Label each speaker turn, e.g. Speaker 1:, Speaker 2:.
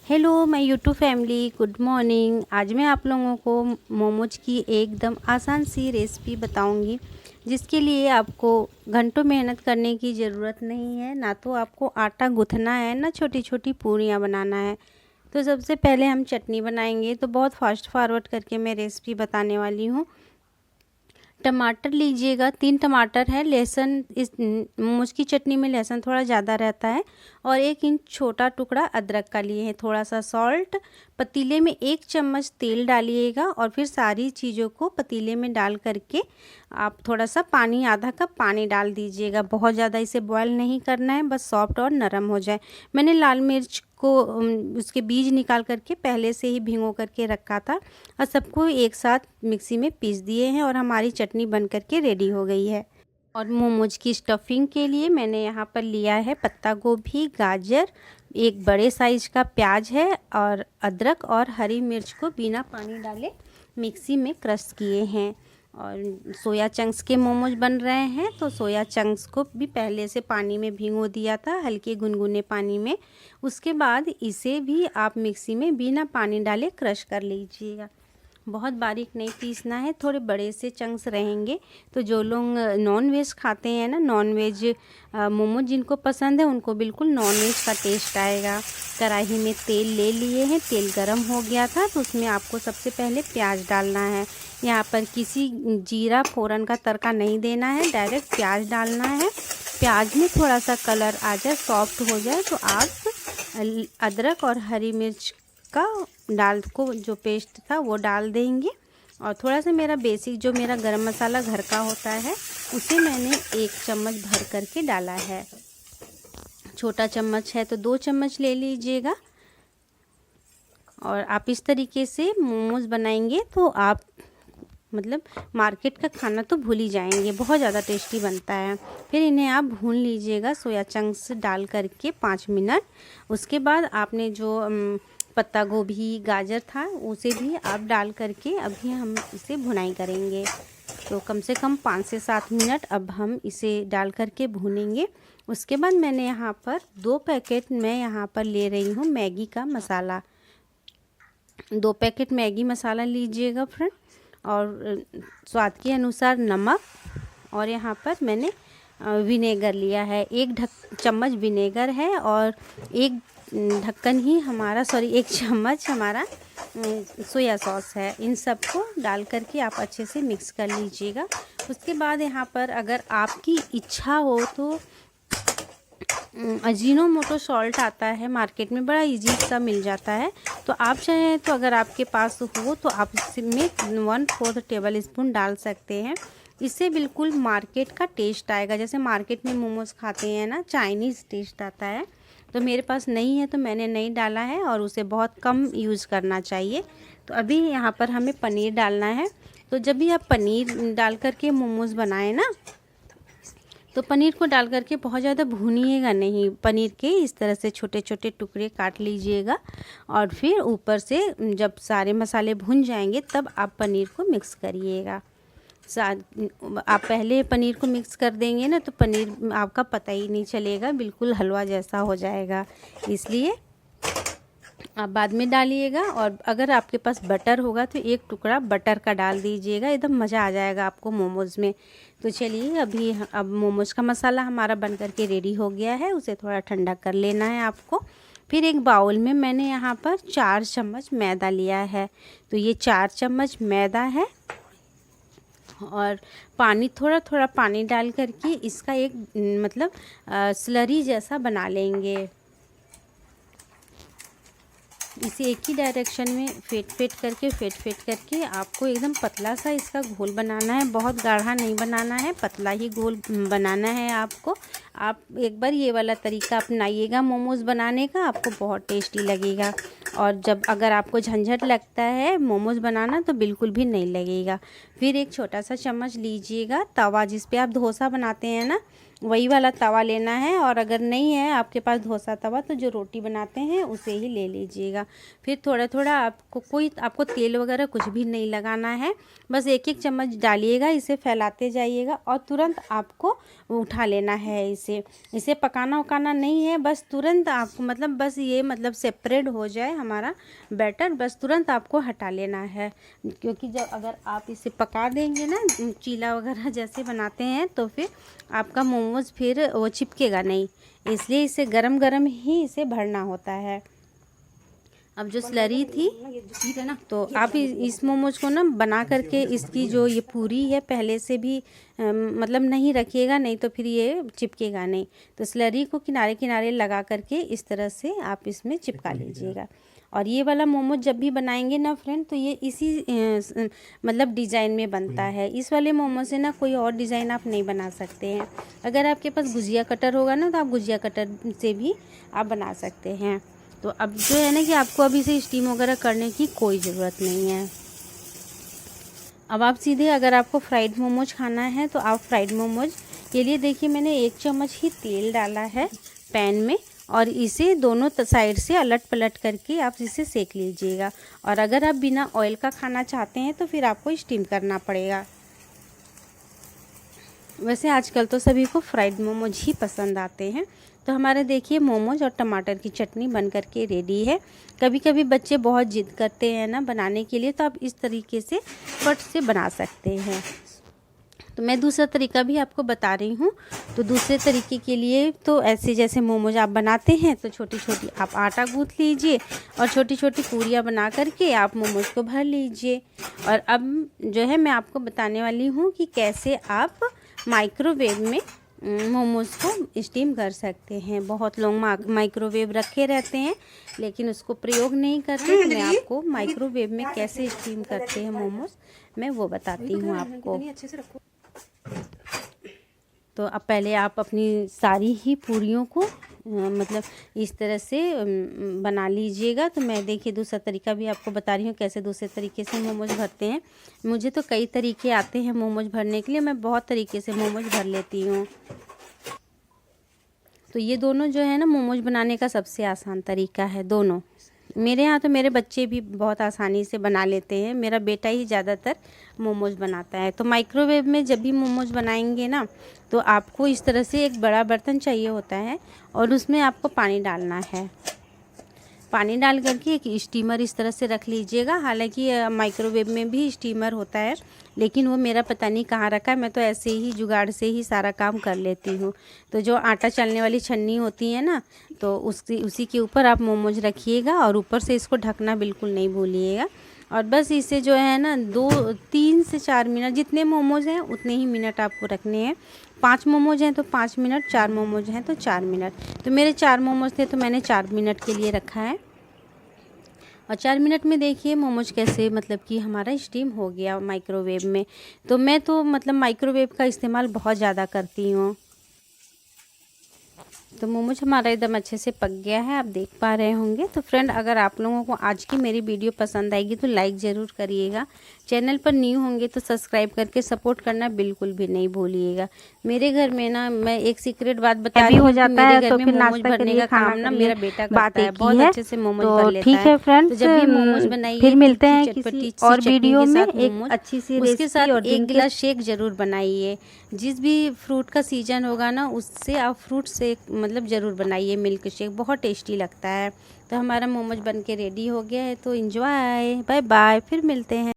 Speaker 1: Hello my YouTube family, good morning. आज मैं आप लोगों को मोमोज की एकदम आसान सी रेसिपी बताऊंगी, जिसके लिए आपको घंटों मेहनत करने की ज़रूरत नहीं है। ना तो आपको आटा गूँथना है, ना छोटी छोटी पूरियाँ बनाना है। तो सबसे पहले हम चटनी बनाएंगे। तो बहुत फास्ट फॉरवर्ड करके मैं रेसिपी बताने वाली हूँ। टमाटर लीजिएगा, 3 टमाटर है। लहसुन, इस मोमोज की चटनी में लहसुन थोड़ा ज़्यादा रहता है। और 1 इंच छोटा टुकड़ा अदरक का लिए है। थोड़ा सा सॉल्ट, पतीले में 1 चम्मच तेल डालिएगा और फिर सारी चीज़ों को पतीले में डाल करके आप थोड़ा सा पानी, आधा कप पानी डाल दीजिएगा। बहुत ज़्यादा इसे बॉयल नहीं करना है, बस सॉफ्ट और नरम हो जाए। मैंने लाल मिर्च को उसके बीज निकाल करके पहले से ही भिगो करके रखा था और सबको एक साथ मिक्सी में पीस दिए हैं और हमारी चटनी बन करके रेडी हो गई है। और मोमोज की स्टफिंग के लिए मैंने यहाँ पर लिया है पत्ता गोभी, गाजर, एक बड़े साइज का प्याज है और अदरक और हरी मिर्च को बिना पानी डाले मिक्सी में क्रश किए हैं। और सोया चंक्स के मोमोज बन रहे हैं, तो सोया चंक्स को भी पहले से पानी में भिगो दिया था, हल्के गुनगुने पानी में। उसके बाद इसे भी आप मिक्सी में बिना पानी डाले क्रश कर लीजिएगा। बहुत बारीक नहीं पीसना है, थोड़े बड़े से चंक्स रहेंगे। तो जो लोग नॉन वेज खाते हैं ना, नॉन वेज मोमोज जिनको पसंद है, उनको बिल्कुल नॉन वेज का टेस्ट आएगा। कढ़ाई में तेल ले लिए हैं, तेल गरम हो गया था तो उसमें आपको सबसे पहले प्याज डालना है। यहाँ पर किसी जीरा फोरन का तड़का नहीं देना है, डायरेक्ट प्याज डालना है। प्याज में थोड़ा सा कलर आ जाए, सॉफ्ट हो जाए, तो आप अदरक और हरी मिर्च का डाल को जो पेस्ट था वो डाल देंगे। और थोड़ा सा मेरा बेसिक जो मेरा गरम मसाला घर का होता है, उसे मैंने 1 चम्मच भर करके डाला है। छोटा चम्मच है तो 2 चम्मच ले लीजिएगा। और आप इस तरीके से मोमोज बनाएंगे तो आप मतलब मार्केट का खाना तो भूल ही जाएंगे, बहुत ज़्यादा टेस्टी बनता है। फिर इन्हें आप भून लीजिएगा सोया चंक्स डाल करके 5 मिनट। उसके बाद आपने जो पत्ता गोभी, गाजर था, उसे भी आप डाल करके अभी हम इसे भुनाई करेंगे। तो कम से कम 5 से 7 मिनट अब हम इसे डाल करके भूनेंगे। उसके बाद मैंने यहाँ पर 2 पैकेट मैं यहाँ पर ले रही हूँ मैगी का मसाला। 2 पैकेट मैगी मसाला लीजिएगा फ्रेंड। और स्वाद के अनुसार नमक। और यहाँ पर मैंने विनेगर लिया है, 1 चम्मच विनेगर है। और 1 ढक्कन ही हमारा 1 चम्मच हमारा सोया सॉस है। इन सब को डाल करके आप अच्छे से मिक्स कर लीजिएगा। उसके बाद यहाँ पर अगर आपकी इच्छा हो तो अजीनोमोटो सॉल्ट आता है मार्केट में, बड़ा इजी सा मिल जाता है। तो आप चाहें तो अगर आपके पास हो तो आप इसमें 1/4 टेबल स्पून डाल सकते हैं। इससे बिल्कुल मार्केट का टेस्ट आएगा, जैसे मार्केट में मोमोज खाते हैं ना, चाइनीज़ टेस्ट आता है। तो मेरे पास नहीं है तो मैंने नहीं डाला है, और उसे बहुत कम यूज़ करना चाहिए। तो अभी यहाँ पर हमें पनीर डालना है। तो जब भी आप पनीर डाल करके मोमोज बनाएं ना, तो पनीर को डाल करके बहुत ज़्यादा भूनिएगा नहीं। पनीर के इस तरह से छोटे छोटे टुकड़े काट लीजिएगा। और फिर ऊपर से जब सारे मसाले भुन जाएंगे तब आप पनीर को मिक्स करिएगा। आप पहले पनीर को मिक्स कर देंगे ना तो पनीर आपका पता ही नहीं चलेगा, बिल्कुल हलवा जैसा हो जाएगा। इसलिए आप बाद में डालिएगा। और अगर आपके पास बटर होगा तो 1 टुकड़ा बटर का डाल दीजिएगा, एकदम मज़ा आ जाएगा आपको मोमोज़ में। तो चलिए अब मोमोज का मसाला हमारा बन करके रेडी हो गया है, उसे थोड़ा ठंडा कर लेना है आपको। फिर एक बाउल में मैंने यहाँ पर 4 चम्मच मैदा लिया है। तो ये 4 चम्मच मैदा है। और पानी, थोड़ा थोड़ा पानी डाल करके इसका एक मतलब स्लरी जैसा बना लेंगे। इसे एक ही डायरेक्शन में फेट करके आपको एकदम पतला सा इसका घोल बनाना है। बहुत गाढ़ा नहीं बनाना है, पतला ही घोल बनाना है आपको। आप एक बार ये वाला तरीका अपनाइएगा मोमोज़ बनाने का, आपको बहुत टेस्टी लगेगा। और जब अगर आपको झंझट लगता है मोमोज़ बनाना तो बिल्कुल भी नहीं लगेगा। फिर एक छोटा सा चम्मच लीजिएगा तवा, जिस पे आप डोसा बनाते हैं ना, वही वाला तवा लेना है, और अगर नहीं है आपके पास डोसा तवा तो जो रोटी बनाते हैं उसे ही ले लीजिएगा। फिर थोड़ा थोड़ा आपको तेल वगैरह कुछ भी नहीं लगाना है, बस एक एक चम्मच डालिएगा, इसे फैलाते जाइएगा और तुरंत आपको उठा लेना है। इसे पकाना उकाना नहीं है, बस तुरंत आपको बस ये सेपरेट हो जाए हमारा बैटर, बस तुरंत आपको हटा लेना है। क्योंकि जब अगर आप इसे पका देंगे ना चीला वगैरह जैसे बनाते हैं तो फिर आपका मोमोज फिर वो चिपकेगा नहीं, इसलिए इसे गरम गरम ही इसे भरना होता है। अब जो स्लरी थी ठीक है ना, तो आप इस मोमोज को ना बना करके इसकी जो ये पूरी है पहले से भी नहीं रखिएगा, नहीं तो फिर ये चिपकेगा नहीं। तो स्लरी को किनारे किनारे लगा करके इस तरह से आप इसमें चिपका लीजिएगा। और ये वाला मोमोज जब भी बनाएंगे ना फ्रेंड, तो ये इसी डिज़ाइन में बनता है। इस वाले मोमोज से ना कोई और डिज़ाइन आप नहीं बना सकते हैं। अगर आपके पास गुजिया कटर होगा ना तो आप गुजिया कटर से भी आप बना सकते हैं। तो अब जो है ना कि आपको अभी से स्टीम वगैरह करने की कोई ज़रूरत नहीं है। अब आप सीधे अगर आपको फ्राइड मोमोज खाना है तो आप फ्राइड मोमोज के लिए देखिए मैंने 1 चम्मच ही तेल डाला है पैन में, और इसे दोनों साइड से अलट पलट करके आप इसे सेक लीजिएगा। और अगर आप बिना ऑयल का खाना चाहते हैं तो फिर आपको स्टीम करना पड़ेगा। वैसे आजकल तो सभी को फ्राइड मोमोज ही पसंद आते हैं। तो हमारे देखिए मोमोज और टमाटर की चटनी बन करके रेडी है। कभी कभी बच्चे बहुत जिद करते हैं ना बनाने के लिए, तो आप इस तरीके से फट से बना सकते हैं। तो मैं दूसरा तरीका भी आपको बता रही हूँ। तो दूसरे तरीके के लिए तो ऐसे जैसे मोमोज आप बनाते हैं तो छोटी छोटी आप आटा गूँथ लीजिए और छोटी छोटी पूरियाँ बना करके आप मोमोज को भर लीजिए। और अब जो है मैं आपको बताने वाली हूँ कि कैसे आप माइक्रोवेव में मोमोज को स्टीम कर सकते हैं। बहुत लोग माइक्रोवेव रखे रहते हैं लेकिन उसको प्रयोग नहीं करते। तो मैं आपको माइक्रोवेव में कैसे स्टीम करते हैं मोमोज मैं वो बताती हूँ आपको। तो अब पहले आप अपनी सारी ही पूरियों को इस तरह से बना लीजिएगा। तो मैं देखिए दूसरा तरीका भी आपको बता रही हूँ कैसे दूसरे तरीके से मोमोज भरते हैं। मुझे तो कई तरीके आते हैं मोमोज भरने के लिए, मैं बहुत तरीके से मोमोज भर लेती हूँ। तो ये दोनों जो है ना मोमोज बनाने का सबसे आसान तरीका है दोनों। मेरे यहाँ तो मेरे बच्चे भी बहुत आसानी से बना लेते हैं, मेरा बेटा ही ज़्यादातर मोमोज बनाता है। तो माइक्रोवेव में जब भी मोमोज बनाएंगे ना तो आपको इस तरह से एक बड़ा बर्तन चाहिए होता है और उसमें आपको पानी डालना है। पानी डाल करके एक स्टीमर इस तरह से रख लीजिएगा। हालांकि माइक्रोवेव में भी स्टीमर होता है लेकिन वो मेरा पता नहीं कहाँ रखा है, मैं तो ऐसे ही जुगाड़ से ही सारा काम कर लेती हूँ। तो जो आटा चलने वाली छन्नी होती है ना तो उसी के ऊपर आप मोमोज रखिएगा और ऊपर से इसको ढकना बिल्कुल नहीं भूलिएगा। और बस इसे जो है ना 3 से 4 मिनट, जितने मोमोज हैं उतने ही मिनट आपको रखने हैं। 5 मोमोज हैं तो 5 मिनट, 4 मोमोज हैं तो 4 मिनट। तो मेरे 4 मोमोज थे तो मैंने 4 मिनट के लिए रखा है। और 4 मिनट में देखिए मोमोज कैसे कि हमारा स्टीम हो गया माइक्रोवेव में। तो मैं तो माइक्रोवेव का इस्तेमाल बहुत ज़्यादा करती हूँ। तो मोमोज हमारा एकदम अच्छे से पक गया है, आप देख पा रहे होंगे। तो फ्रेंड अगर आप लोगों को आज की मेरी वीडियो पसंद आएगी तो लाइक ज़रूर करिएगा। चैनल पर न्यू होंगे तो सब्सक्राइब करके सपोर्ट करना बिल्कुल भी नहीं भूलिएगा। मेरे घर में ना मैं एक सीक्रेट बात बता रही हूँ कि मेरे घर में मोमोज भरने का काम ना मेरा बेटा करता है, बहुत अच्छे से मोमोज भर लेता है। ठीक है फ्रेंड, तो जब भी मोमोज बनाइए फिर मिलते हैं किसी और वीडियो में एक अच्छी सी रेसिपी, उसके साथ 1 गिलास शेक ज़रूर बनाइए। जिस भी फ्रूट का सीजन होगा ना उससे आप फ्रूट शेक ज़रूर बनाइए, मिल्क शेक बहुत टेस्टी लगता है। तो हमारा मोमोज बन के रेडी हो गया है, तो एंजॉय, बाय बाय, फिर मिलते हैं।